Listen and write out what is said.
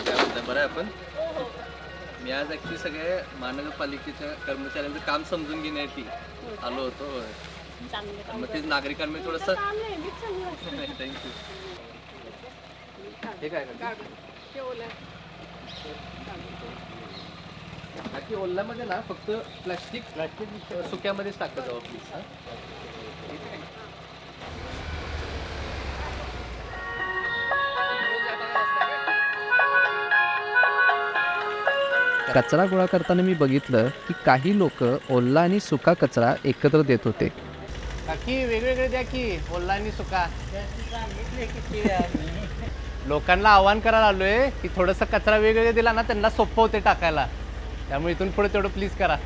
काय म्हणताय, बरं आहे आपण? मी आज ॲक्च्युली सगळे महानगरपालिकेच्या कर्मचाऱ्यांचं काम समजून घेण्यासाठी आलो होतो. होय. मग तेच नागरिकांमध्ये थोडंसं थँक्यू. हे काय बाकी ओल्यामध्ये ना फक्त प्लास्टिक सुक्यामध्येच टाकत जावं प्लीज. हां, कचरा गोळा करताना मी बघितलं की काही लोक ओला आणि सुका कचरा एकत्र देत होते. काकी वेगवेगळे द्या की ओला आणि सुका. लोकांना आव्हान करायला आलोय की थोडंसं कचरा वेगवेगळे दिला ना त्यांना सोपं होते टाकायला. त्यामुळे इथून पुढे तेवढं प्लीज करा.